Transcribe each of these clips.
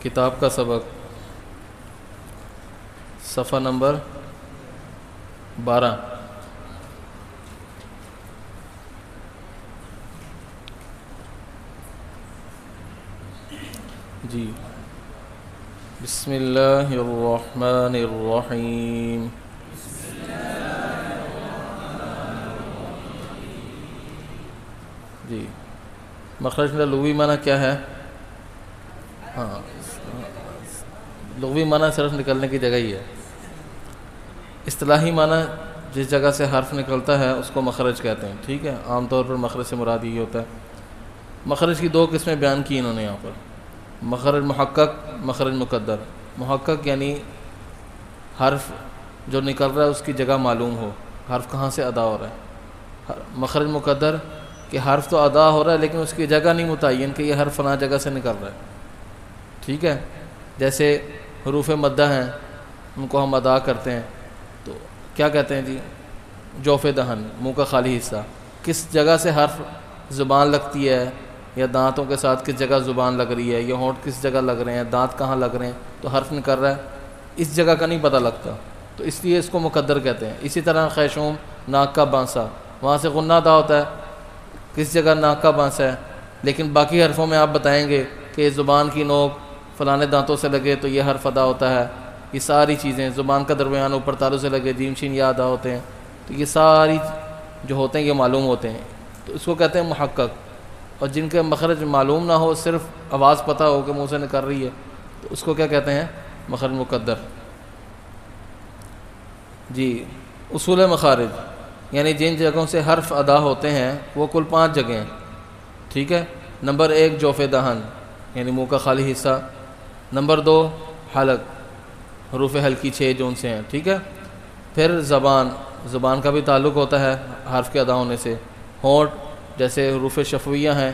کتاب کا سبق صفحہ نمبر 12. جی بسم اللہ الرحمن الرحیم. جی مخرج کا لغوی معنی کیا ہے؟ ہاں لغوی معنی صرف نکلنے کی جگہ ہی ہے. اصطلاحی معنی جس جگہ سے حرف نکلتا ہے اس کو مخرج کہتے ہیں. ٹھیک ہے، عام طور پر مخرج سے مراد یہ ہوتا ہے. مخرج کی 2 قسمیں بیان کی انہوں نے یہاں پر، مخرج محقق، مخرج مقدر. محقق یعنی حرف جو نکل رہا ہے اس کی جگہ معلوم ہو، حرف کہاں سے ادا ہو رہا ہے. مخرج مقدر کہ حرف تو ادا ہو رہا ہے لیکن اس کی جگہ نہیں متعین کہ یہ حرف فلاں جگہ سے نکل رہا ہے. ٹھیک ہے، جیسے حروف مدہ ہیں ان کو ہم ادا کرتے ہیں تو کیا کہتے ہیں جی؟ جوف دہن، منہ کا خالی حصہ. کس جگہ سے حرف زبان لگتی ہے یا دانتوں کے ساتھ کس جگہ زبان لگ رہی ہے یا ہونٹ کس جگہ لگ رہے ہیں، دانت کہاں لگ رہے ہیں تو حرف نکل رہا ہے، اس جگہ کا نہیں پتہ لگتا تو اس لیے اس کو مقدر کہتے ہیں. اسی طرح خیشوم، ناک کا بانسا، وہاں سے غنہ ادا ہوتا ہے، کس جگہ ناک کا بانسا ہے، لیکن باقی حرفوں میں آپ بتائیں گے کہ زبان کی نوک فلانے دانتوں سے لگے تو یہ حرف ادا ہوتا ہے. یہ ساری چیزیں زبان کا درمیان اوپر تالو سے لگے جیم شین یا ادا ہوتے ہیں، تو یہ ساری جو ہوتے ہیں یہ معلوم ہوتے ہیں، تو اس کو کہتے ہیں محقق. اور جن کے مخرج معلوم نہ ہو، صرف آواز پتہ ہو کہ منہ سے نکل رہی ہے تو اس کو کیا کہتے ہیں؟ مخرج مقدر. جی اصول مخارج یعنی جن جگہوں سے حرف ادا ہوتے ہیں وہ کل 5 جگہیں. ٹھیک ہے، نمبر 1 جوف دہن یعنی منہ کا خالی حصہ. نمبر 2 حلق، حروف حلقی 6 جو ان سے ہیں. ٹھیک ہے، پھر زبان کا بھی تعلق ہوتا ہے حرف کے ادا ہونے سے. ہونٹ جیسے حروف شفویہ ہیں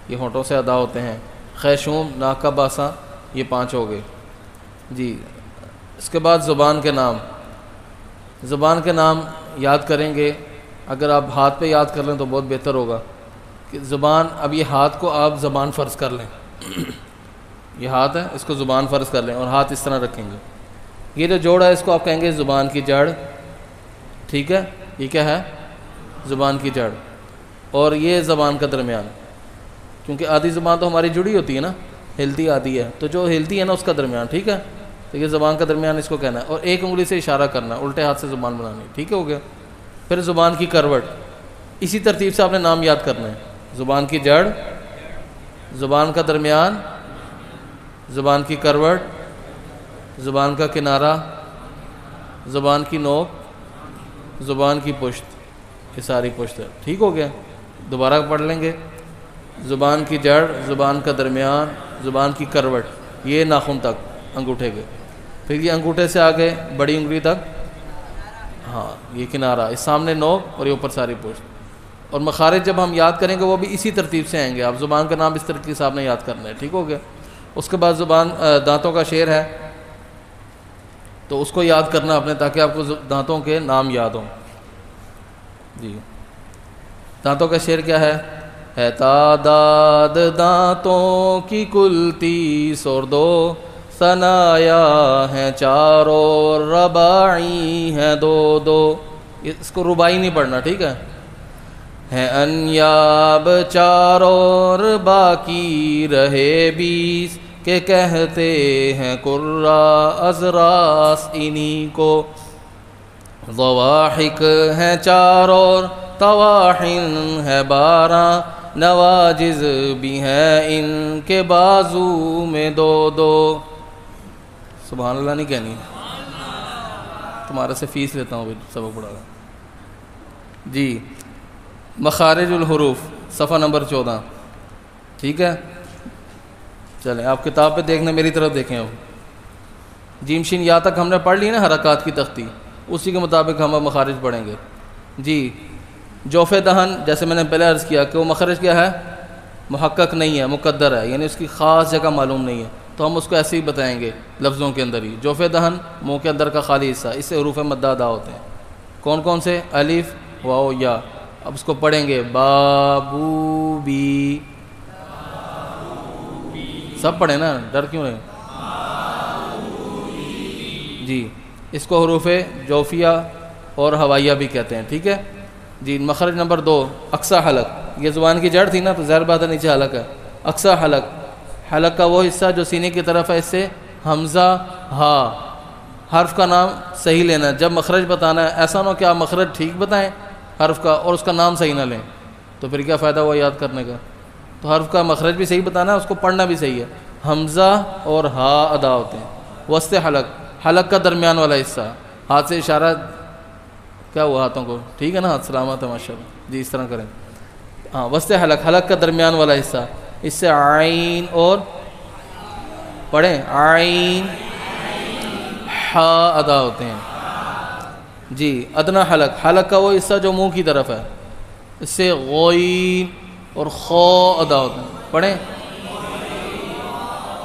یہ ہونٹوں سے ادا ہوتے ہیں. خیشوم، ناک کا باسا، یہ 5 ہو گئے. جی اس کے بعد زبان کے نام. زبان کے نام یاد کریں گے، اگر آپ ہاتھ پہ یاد کر لیں تو بہت بہتر ہوگا کہ زبان، اب یہ ہاتھ کو آپ زبان فرض کر لیں، یہ ہاتھ ہے اس کو زبان فرض کر لیں اور ہاتھ اس طرح رکھیں گے. یہ جو جوڑ ہے اس کو آپ کہیں گے زبان کی جڑ. ٹھیک ہے، یہ کیا ہے؟ زبان کی جڑ. اور یہ زبان کا درمیان، کیونکہ آدھی زبان تو ہماری جڑی ہوتی ہے نا، ہلتی آدھی ہے، تو جو ہلتی ہے نا اس کا درمیان. ٹھیک ہے، تو یہ زبان کا درمیان اس کو کہنا ہے. اور ایک انگلی سے اشارہ کرنا، الٹے ہاتھ سے زبان بنانی. ٹھیک ہے، ہو گیا. پھر زبان کی کروٹ، اسی ترتیب سے آپ نے نام یاد کرنا ہے. زبان کی جڑ، زبان کا درمیان، زبان کی کروٹ، زبان کا کنارہ، زبان کی نوک، زبان کی پشت، یہ ساری پشت ہے. ٹھیک ہو گیا، دوبارہ پڑھ لیں گے. زبان کی جڑ، زبان کا درمیان، زبان کی کروٹ، یہ ناخن تک انگوٹھے کے. پھر یہ انگوٹھے سے آگے بڑی انگلی تک، ہاں یہ کنارہ، اس سامنے نوک اور یہ اوپر ساری پشت. اور مخارج جب ہم یاد کریں گے وہ بھی اسی ترتیب سے آئیں گے. آپ زبان کا نام اس ترتیب سے آپ نے یاد کرنا ہے. ٹھیک ہو گیا. اس کے بعد زبان دانتوں کا شعر ہے تو اس کو یاد کرنا اپنے، تاکہ آپ کو دانتوں کے نام یاد ہوں. جی دانتوں کا شعر کیا ہے تعداد دانتوں کی کل 30 اور 2، ثنایا ہیں 4 اور رباعی ہیں 2۔ اس کو رباعی نہیں پڑھنا. ٹھیک ہے انیاب 4 اور باقی رہے 20، کہ کہتے ہیں قرا ازراس انہی کو. ضواحک ہیں 4 اور طواحن ہے 12، نواجز بھی ہیں ان کے بازو میں 2۔ سبحان اللہ نہیں کہنی، تمہارے سے فیس لیتا ہوں سبق پڑھا رہا. جی مخارج الحروف صفحہ نمبر 14. ٹھیک ہے، چلیں آپ کتاب پہ دیکھنا، میری طرف دیکھیں. اب جیم شین یا تک ہم نے پڑھ لی نا حرکات کی تختی، اسی کے مطابق ہم اب مخارج پڑھیں گے. جی جوف دہن جیسے میں نے پہلے عرض کیا کہ وہ مخرج کیا ہے؟ محقق نہیں ہے، مقدر ہے، یعنی اس کی خاص جگہ معلوم نہیں ہے، تو ہم اس کو ایسے ہی بتائیں گے لفظوں کے اندر ہی. جوف دہن منہ کے اندر کا خالی حصہ، اس سے حروف مدہ ادا ہوتے ہیں. کون کون سے؟ الف، واو، یا. اب اس کو پڑھیں گے بابو بی، سب پڑھیں نا، ڈر کیوں رہے؟ جی اس کو حروف جوفیہ اور ہوائیہ بھی کہتے ہیں. ٹھیک ہے جی. مخرج نمبر 2 اقصی حلق. یہ زبان کی جڑ تھی نا تو ظاہر بات ہے نیچے حلق ہے. اقصی حلق, حلق کا وہ حصہ جو سینے کی طرف ہے, اس سے حمزہ ہا حرف کا نام صحیح لینا ہے. جب مخرج بتانا ہے ایسا نہ ہو کہ آپ مخرج ٹھیک بتائیں حرف کا اور اس کا نام صحیح نہ لیں, تو پھر کیا فائدہ ہوا یاد کرنے کا. تو حرف کا مخرج بھی صحیح بتانا ہے, اس کو پڑھنا بھی صحیح ہے. حمزہ اور ہا ادا ہوتے ہیں. وسط حلق, حلق کا درمیان والا حصہ, ہاتھ سے اشارہ کیا ہوا ہاتھوں کو, ٹھیک ہے نا, ہاتھ سلامت ہے ماشاء اللہ جی, اس طرح کریں. ہاں وسط حلق, حلق کا درمیان والا حصہ, اس سے عین اور پڑھیں عین ہا ادا ہوتے ہیں جی. ادنا حلق, حلق کا وہ حصہ جو منہ کی طرف ہے, اس سے غین اور خو ادا ہوتے ہیں. پڑھیں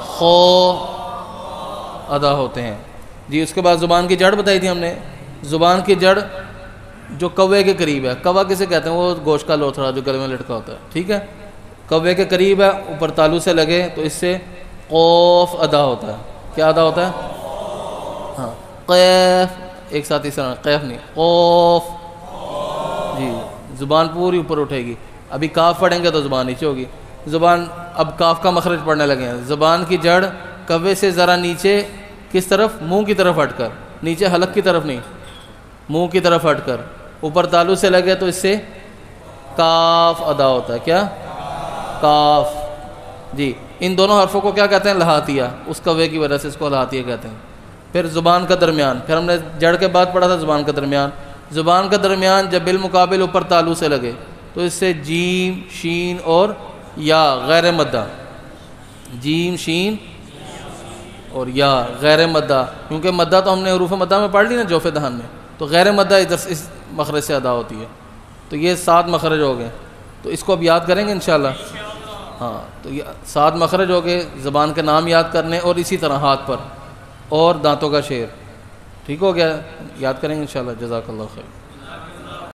خو ادا ہوتے ہیں جی. اس کے بعد زبان کی جڑ بتائی تھی ہم نے. زبان کی جڑ جو کوے کے قریب ہے, کوا کسے کہتے ہیں, وہ گوشت کا لوتھڑا جو گلے میں لٹکا ہوتا ہے. ٹھیک ہے, کوے کے قریب ہے, اوپر تالو سے لگے, تو اس سے قوف ادا ہوتا ہے. کیا ادا ہوتا ہے؟ ہاں قیف, ایک ساتھ اس طرح, قیف نہیں قوف جی. زبان پوری اوپر اٹھے گی. ابھی کاف پڑھیں گے تو زبان نیچے ہوگی. زبان اب کاف کا مخرج پڑھنے لگے ہیں. زبان کی جڑ کوے سے ذرا نیچے, کس طرف؟ منہ کی طرف ہٹ کر, نیچے حلق کی طرف نہیں, منہ کی طرف ہٹ کر, اوپر تالو سے لگے, تو اس سے کاف ادا ہوتا ہے. کیا؟ کاف جی. ان دونوں حرفوں کو کیا کہتے ہیں؟ لہاتیہ. اس کوے کی وجہ سے اس کو لہاتیہ کہتے ہیں. پھر زبان کا درمیان, پھر ہم نے جڑ کے بعد پڑھا تھا زبان کا درمیان. زبان کا درمیان جب بالمقابل اوپر تالو سے لگے, تو اس سے جیم شین اور یا غیر مدہ, جیم شین اور یا غیر مدہ, کیونکہ مدہ تو ہم نے حروف مدہ میں پڑھ لی نا جوف دہن میں, تو غیر مدہ ادھر اس مخرج سے ادا ہوتی ہے. تو یہ 7 مخرج ہو گئے. تو اس کو اب یاد کریں گے انشاءاللہ. ہاں تو یہ 7 مخرج ہو گئے. زبان کے نام یاد کرنے, اور اسی طرح ہاتھ پر, اور دانتوں کا شعر. ٹھیک ہو گیا, یاد کریں گے انشاءاللہ. جزاک اللہ خیر.